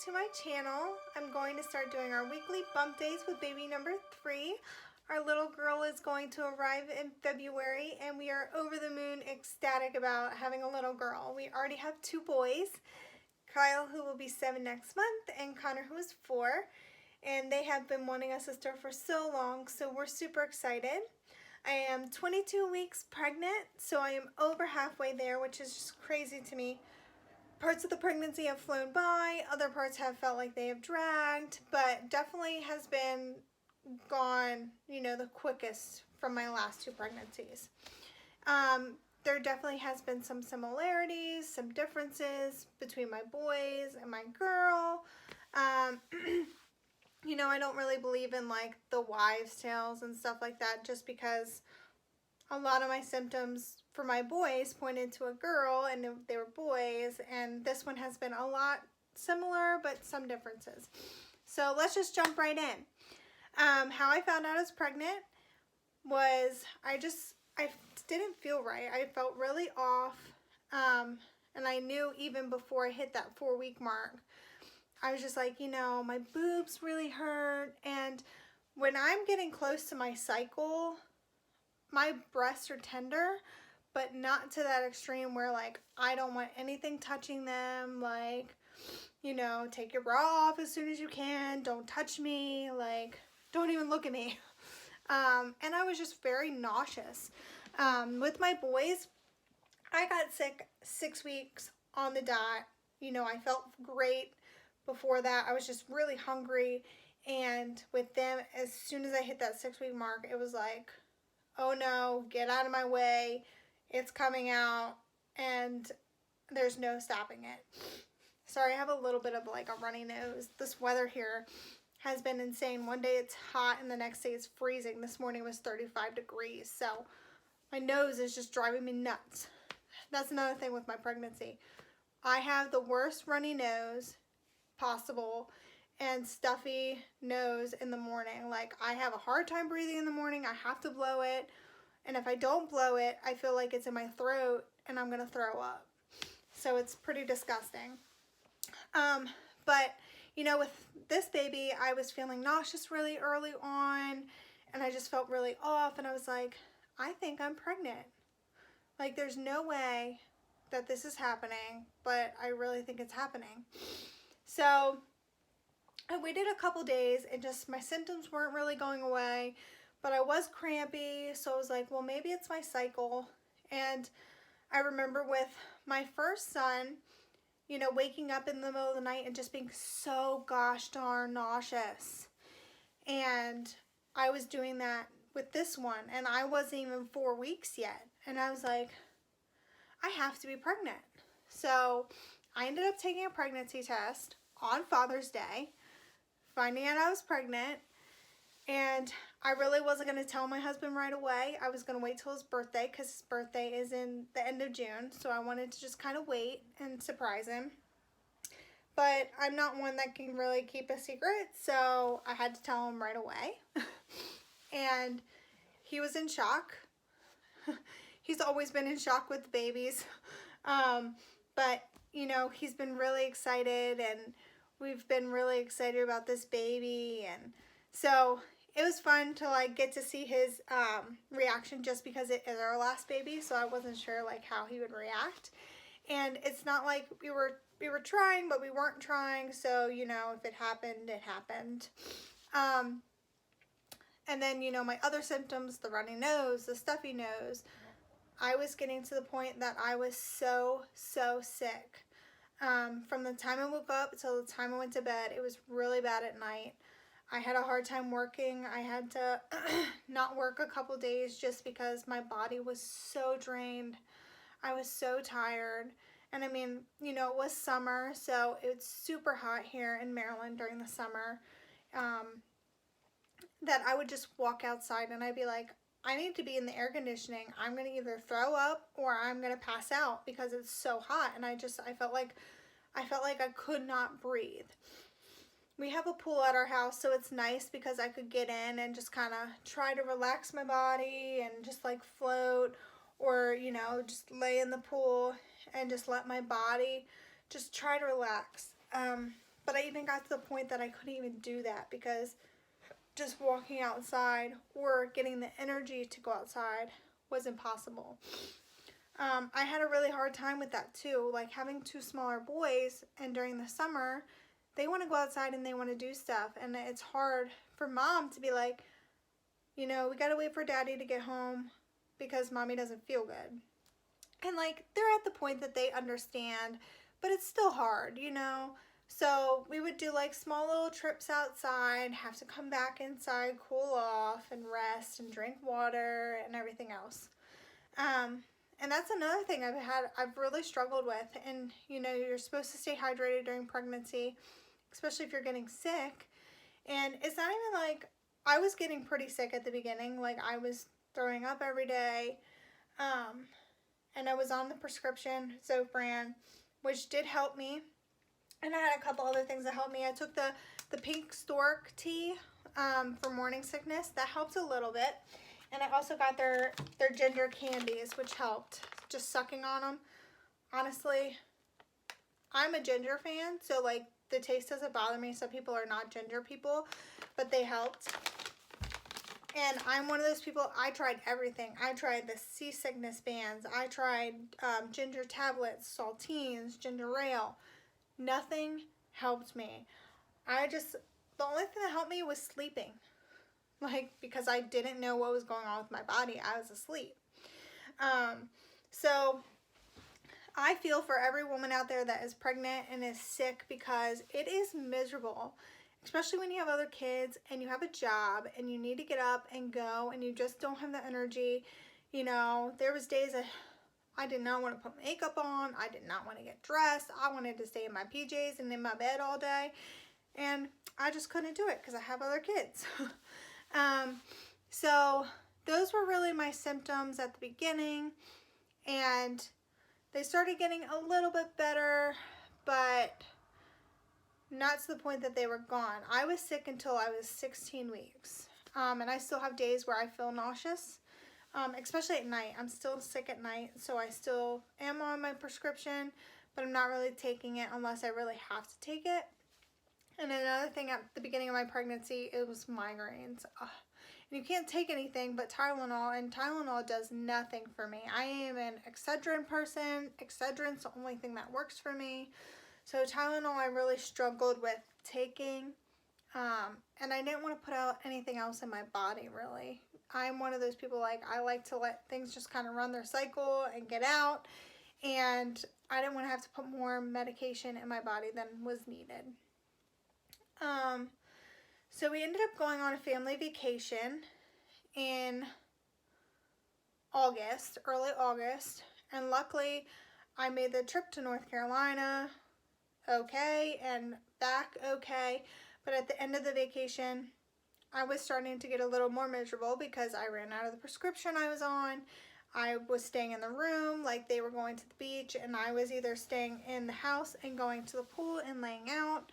to my channel. I'm going to start doing our weekly bump days with baby number 3. Our little girl is going to arrive in February and we are over the moon ecstatic about having a little girl. We already have 2 boys, Kyle, who will be 7 next month, and Connor, who is 4. And they have been wanting a sister for so long, so we're super excited. I am 22 weeks pregnant, so I am over halfway there, which is just crazy to me. Parts of the pregnancy have flown by, other parts have felt like they have dragged, but definitely has been gone, the quickest from my last 2 pregnancies. There definitely has been some similarities, some differences between my boys and my girl. I don't really believe in like the wives' tales and stuff like that, just because a lot of my symptoms for my boys pointed to a girl and they were boys, and this one has been a lot similar but some differences. So let's just jump right in. How I found out I was pregnant was I didn't feel right. I felt really off, and I knew even before I hit that 4-week mark, I was just like, my boobs really hurt, and when I'm getting close to my cycle, my breasts are tender, but not to that extreme where like I don't want anything touching them, like, take your bra off as soon as you can, don't touch me, like, don't even look at me. And I was just very nauseous. With my boys, I got sick 6 weeks on the dot. I felt great before that. I was just really hungry, and with them, as soon as I hit that 6-week mark, it was like, oh no, get out of my way, it's coming out, and there's no stopping it. Sorry, I have a little bit of like a runny nose. This weather here has been insane. One day it's hot and the next day it's freezing. This morning was 35 degrees, so my nose is just driving me nuts. That's another thing with my pregnancy. I have the worst runny nose possible and stuffy nose in the morning. Like, I have a hard time breathing in the morning. I have to blow it, and if I don't blow it, I feel like it's in my throat and I'm gonna throw up. So it's pretty disgusting. But with this baby, I was feeling nauseous really early on, and I just felt really off, and I was like, I think I'm pregnant. Like, there's no way that this is happening, but I really think it's happening. So I waited a couple days, and just my symptoms weren't really going away, but I was crampy, so I was like, well, maybe it's my cycle. And I remember with my first son, waking up in the middle of the night and just being so gosh darn nauseous. And I was doing that with this one, and I wasn't even 4 weeks yet. And I was like, I have to be pregnant. So I ended up taking a pregnancy test on Father's Day, finding out I was pregnant, and I really wasn't going to tell my husband right away. I was going to wait till his birthday, because his birthday is in the end of June, so I wanted to just kind of wait and surprise him. But I'm not one that can really keep a secret, so I had to tell him right away. And he was in shock. He's always been in shock with babies. But, he's been really excited, and we've been really excited about this baby. And so it was fun to like get to see his reaction, just because it is our last baby, so I wasn't sure like how he would react. And it's not like we were trying, but we weren't trying, so if it happened, it happened. And then my other symptoms, the runny nose, the stuffy nose, I was getting to the point that I was so sick. From the time I woke up till the time I went to bed, it was really bad at night. I had a hard time working. I had to not work a couple days just because my body was so drained. I was so tired. And I mean, it was summer, so it's super hot here in Maryland during the summer, that I would just walk outside and I'd be like, I need to be in the air conditioning. I'm going to either throw up or I'm going to pass out because it's so hot. And I felt like I could not breathe. We have a pool at our house, so it's nice because I could get in and just kind of try to relax my body and just like float, or just lay in the pool and just let my body just try to relax. But I even got to the point that I couldn't even do that because just walking outside or getting the energy to go outside was impossible. I had a really hard time with that too, like having two smaller boys, and during the summer they want to go outside and they want to do stuff, and it's hard for mom to be like, you know, we gotta wait for daddy to get home because mommy doesn't feel good. And like they're at the point that they understand, but it's still hard, you know. So we would do like small little trips outside, have to come back inside, cool off and rest and drink water and everything else. And that's another thing I've really struggled with. And you know, you're supposed to stay hydrated during pregnancy, especially if you're getting sick. And it's not even like, I was getting pretty sick at the beginning. Like I was throwing up every day. And I was on the prescription Zofran, which did help me. And I had a couple other things that helped me. I took the pink stork tea for morning sickness. That helped a little bit. And I also got their ginger candies, which helped. Just sucking on them. Honestly, I'm a ginger fan, so like the taste doesn't bother me. Some people are not ginger people, but they helped. And I'm one of those people, I tried everything. I tried the seasickness bands. I tried ginger tablets, saltines, ginger ale. Nothing helped me. The only thing that helped me was sleeping. Like, because I didn't know what was going on with my body. I was asleep. So I feel for every woman out there that is pregnant and is sick, because it is miserable, especially when you have other kids and you have a job and you need to get up and go and you just don't have the energy. You know, there was days that I did not want to put makeup on. I did not want to get dressed. I wanted to stay in my PJs and in my bed all day. And I just couldn't do it because I have other kids. So those were really my symptoms at the beginning. And they started getting a little bit better, but not to the point that they were gone. I was sick until I was 16 weeks. And I still have days where I feel nauseous, especially at night. I'm still sick at night, so I still am on my prescription, but I'm not really taking it unless I really have to take it. And another thing at the beginning of my pregnancy, it was migraines. And you can't take anything but Tylenol, and Tylenol does nothing for me. I am an Excedrin person. Excedrin's the only thing that works for me. So Tylenol I really struggled with taking, and I didn't want to put out anything else in my body, really. I'm one of those people, like, I like to let things just kind of run their cycle and get out, and I didn't want to have to put more medication in my body than was needed. So we ended up going on a family vacation in August, early August, and luckily I made the trip to North Carolina okay and back okay, but at the end of the vacation I was starting to get a little more miserable because I ran out of the prescription I was on. I was staying in the room like they were going to the beach, and I was either staying in the house and going to the pool and laying out,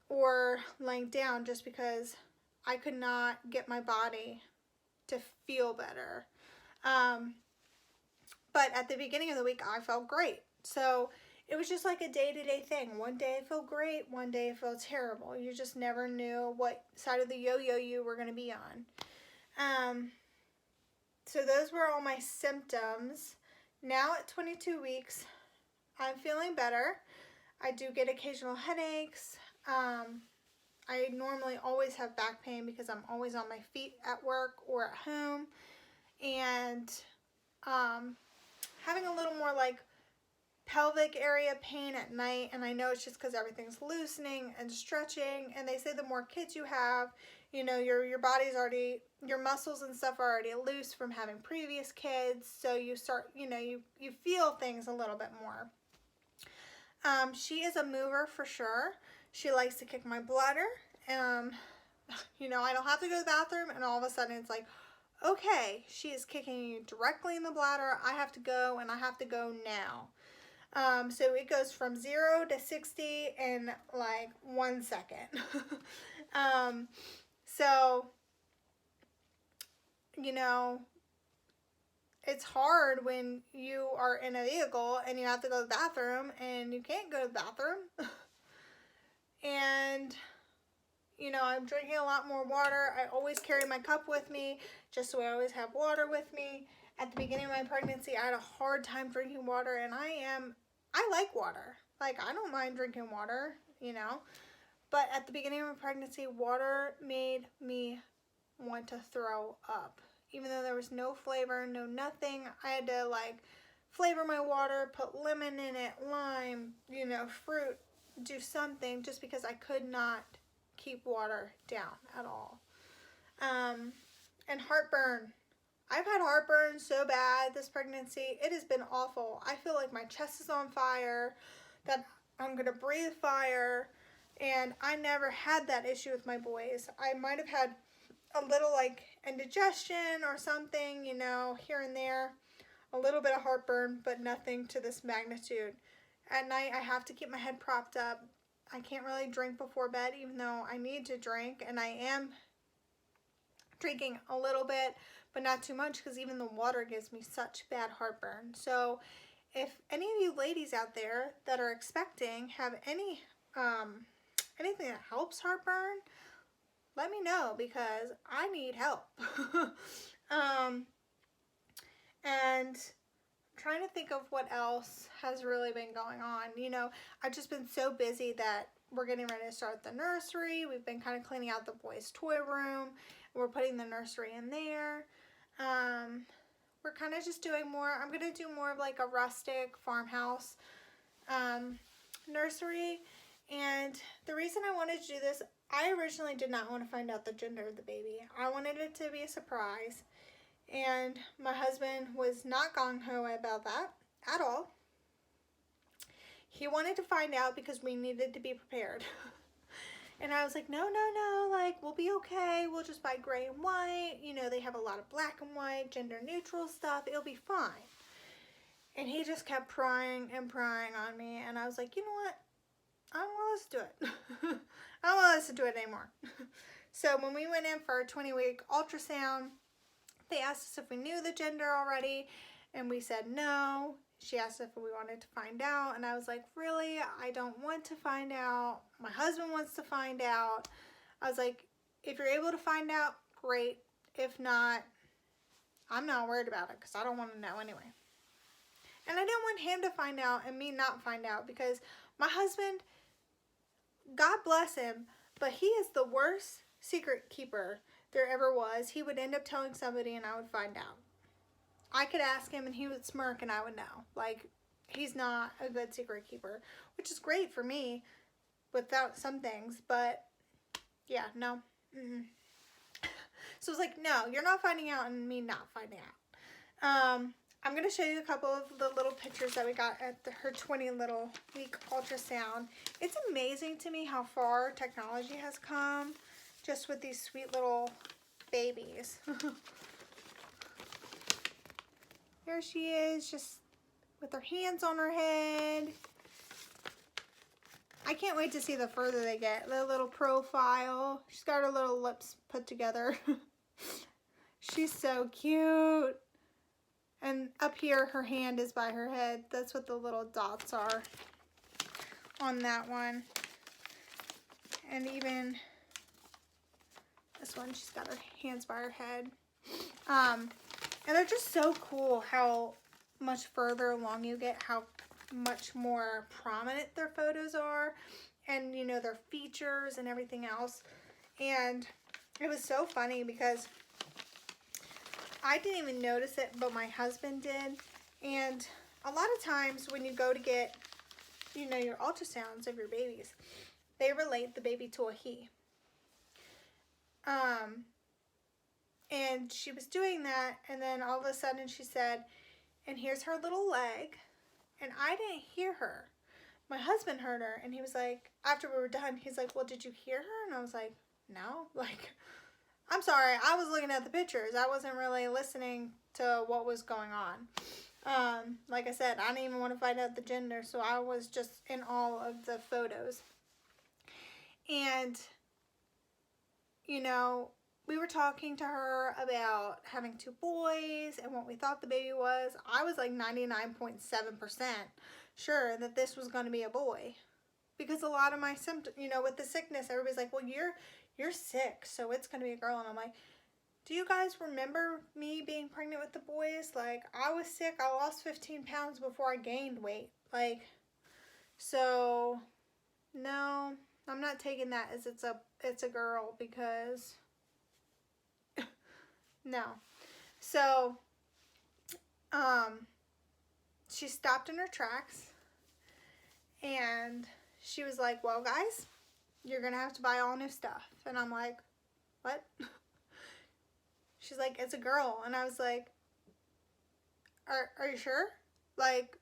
or laying down, just because I could not get my body to feel better. But at the beginning of the week, I felt great. So it was just like a day-to-day thing. One day I felt great, one day I felt terrible. You just never knew what side of the yo-yo you were going to be on. So those were all my symptoms. Now at 22 weeks, I'm feeling better. I do get occasional headaches. I normally always have back pain because I'm always on my feet at work or at home, and having a little more like pelvic area pain at night, and I know it's just because everything's loosening and stretching, and they say the more kids you have, you know, your body's already, your muscles and stuff are already loose from having previous kids, so you start, you know, you feel things a little bit more. She is a mover for sure. She likes to kick my bladder. You know, I don't have to go to the bathroom, and all of a sudden it's like, okay, she is kicking you directly in the bladder. I have to go, and I have to go now. So it goes from 0 to 60 in like 1 second. So, you know, it's hard when you are in a vehicle and you have to go to the bathroom and you can't go to the bathroom. know, I'm drinking a lot more water. I always carry my cup with me, just so I always have water with me. At the beginning of my pregnancy, I had a hard time drinking water, and I like water. Like, I don't mind drinking water, you know. But at the beginning of my pregnancy, water made me want to throw up. Even though there was no flavor, no nothing, I had to, like, flavor my water, put lemon in it, lime, you know, fruit, do something, just because I could not keep water down at all. And heartburn. I've had heartburn so bad this pregnancy. It has been awful. I feel like my chest is on fire, that I'm going to breathe fire, and I never had that issue with my boys. I might have had a little, like, indigestion or something, you know, here and there. A little bit of heartburn, but nothing to this magnitude. At night, I have to keep my head propped up. I can't really drink before bed, even though I need to drink, and I am drinking a little bit, but not too much, because even the water gives me such bad heartburn. So if any of you ladies out there that are expecting have any anything that helps heartburn, let me know, because I need help. And trying to think of what else has really been going on. You know, I've just been so busy that we're getting ready to start the nursery. We've been kind of cleaning out the boys' toy room. We're putting the nursery in there. We're kind of just doing more. I'm going to do more of like a rustic farmhouse nursery. And the reason I wanted to do this, I originally did not want to find out the gender of the baby. I wanted it to be a surprise. And my husband was not gung-ho about that at all. He wanted to find out because we needed to be prepared. And I was like, no, like, we'll be okay. We'll just buy gray and white. You know, they have a lot of black and white, gender neutral stuff. It'll be fine. And he just kept prying and prying on me. And I was like, you know what? I don't want to listen to it. I don't want to listen to it anymore. So when we went in for our 20-week ultrasound, they asked us if we knew the gender already, and we said no. She asked if we wanted to find out, and I was like, really? I don't want to find out. My husband wants to find out. I was like, if you're able to find out, great. If not, I'm not worried about it, because I don't want to know anyway. And I didn't want him to find out and me not find out, because my husband, God bless him, but he is the worst secret keeper there ever was. He would end up telling somebody and I would find out. I could ask him and he would smirk and I would know. Like, he's not a good secret keeper, which is great for me without some things, but yeah, no. So it's like, no, you're not finding out and me not finding out. I'm going to show you a couple of the little pictures that we got at her 20-week ultrasound. It's amazing to me how far technology has come just with these sweet little babies. Here she is, just with her hands on her head. I can't wait to see the further they get. The little profile. She's got her little lips put together. She's so cute. And up here, her hand is by her head. That's what the little dots are on that one. And even this one, she's got her hands by her head. And they're just so cool how much further along you get, how much more prominent their photos are, and you know, their features and everything else. And it was so funny because I didn't even notice it, but my husband did. And a lot of times when you go to get, you know, your ultrasounds of your babies, they relate the baby to a he. And she was doing that, and then all of a sudden she said, and here's her little leg. And I didn't hear her. My husband heard her, and he was like, after we were done, he's like, well, did you hear her? And I was like, no. Like, I'm sorry, I was looking at the pictures. I wasn't really listening to what was going on. Like I said, I didn't even want to find out the gender, so I was just in awe of the photos. And, you know, we were talking to her about having 2 boys and what we thought the baby was. I was like 99.7% sure that this was going to be a boy. Because a lot of my symptoms, you know, with the sickness, everybody's like, well, you're you're sick, so it's going to be a girl. And I'm like, do you guys remember me being pregnant with the boys? Like, I was sick. I lost 15 pounds before I gained weight. Like, so, no, I'm not taking that as it's a girl, because, no. So, she stopped in her tracks, and she was like, well, guys, you're going to have to buy all new stuff. And I'm like, what? She's like, it's a girl. And I was like, are you sure? Like,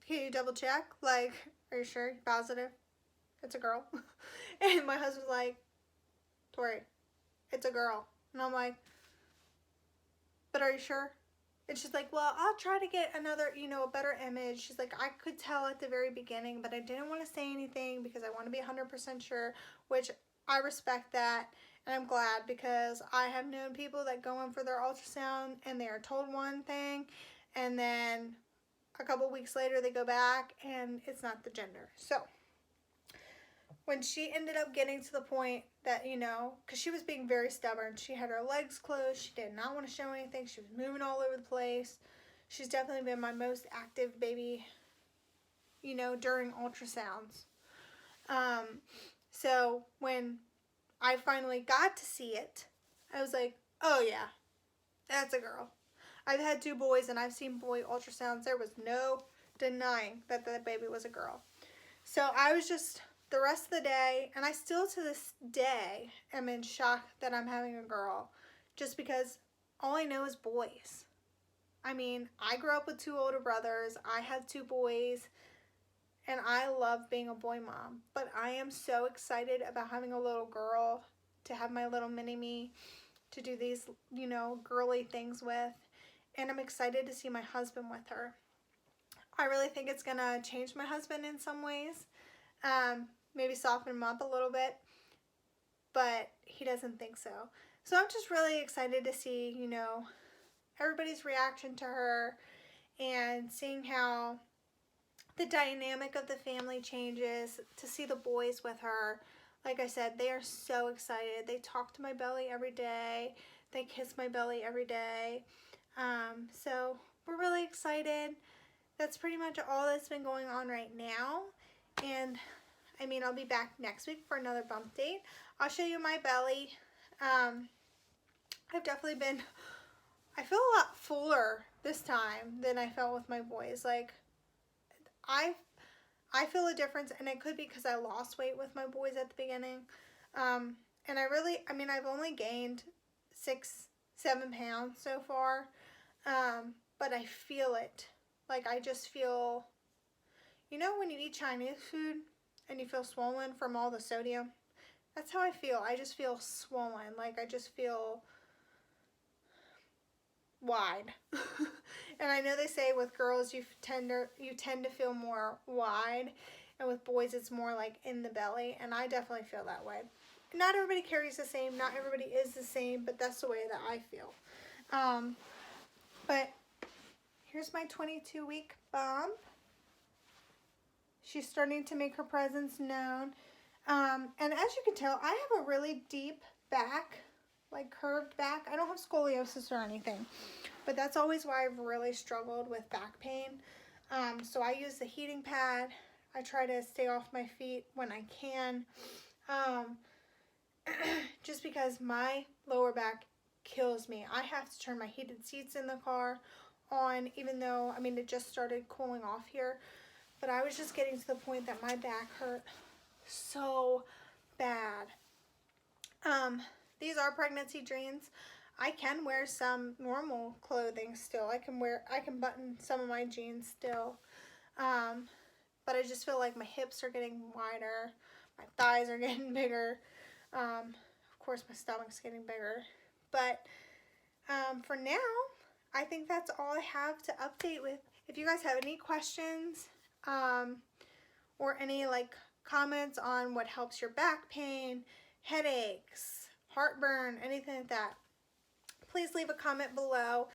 can you double check? Like, are you sure? You're positive? It's a girl. And my husband's like, Tori, it's a girl. And I'm like, but are you sure? And she's like, well, I'll try to get another, a better image. She's like, I could tell at the very beginning, but I didn't want to say anything because I want to be 100% sure, which I respect that. And I'm glad, because I have known people that go in for their ultrasound and they are told one thing, and then a couple weeks later they go back and it's not the gender. So when she ended up getting to the point that, because she was being very stubborn. She had her legs closed. She did not want to show anything. She was moving all over the place. She's definitely been my most active baby, during ultrasounds. So when I finally got to see it, I was like, oh yeah, that's a girl. I've had 2 boys and I've seen boy ultrasounds. There was no denying that the baby was a girl. So I was just, the rest of the day, and I still to this day am in shock that I'm having a girl, just because all I know is boys. I mean, I grew up with 2 older brothers. I have 2 boys, and I love being a boy mom. But I am so excited about having a little girl, to have my little mini-me, to do these, girly things with. And I'm excited to see my husband with her. I really think it's going to change my husband in some ways. Maybe soften him up a little bit. But he doesn't think so. So I'm just really excited to see, everybody's reaction to her, and seeing how the dynamic of the family changes, to see the boys with her. Like I said, they are so excited. They talk to my belly every day. They kiss my belly every day. So we're really excited. That's pretty much all that's been going on right now. And I mean, I'll be back next week for another bump date. I'll show you my belly. I've definitely been, I feel a lot fuller this time than I felt with my boys. Like, I feel a difference, and it could be because I lost weight with my boys at the beginning. And I've only gained 6-7 pounds so far. But I feel it. Like, I just feel, when you eat Chinese food and you feel swollen from all the sodium? That's how I feel. I just feel swollen. Like, I just feel wide. And I know they say with girls you tend to feel more wide, and with boys it's more like in the belly, and I definitely feel that way. Not everybody carries the same, not everybody is the same, but that's the way that I feel. But here's my 22-week bump. She's starting to make her presence known. And as you can tell, I have a really deep back, like curved back. I don't have scoliosis or anything, but that's always why I've really struggled with back pain. So I use the heating pad. I try to stay off my feet when I can, just because my lower back kills me. I have to turn my heated seats in the car on, even though, it just started cooling off here, but I was just getting to the point that my back hurt so bad. These are pregnancy jeans. I can wear some normal clothing still. I can button some of my jeans still. But I just feel like my hips are getting wider. My thighs are getting bigger. Of course, my stomach's getting bigger. But for now, I think that's all I have to update with. If you guys have any questions or any comments on what helps your back pain, headaches, heartburn, anything like that, please leave a comment below.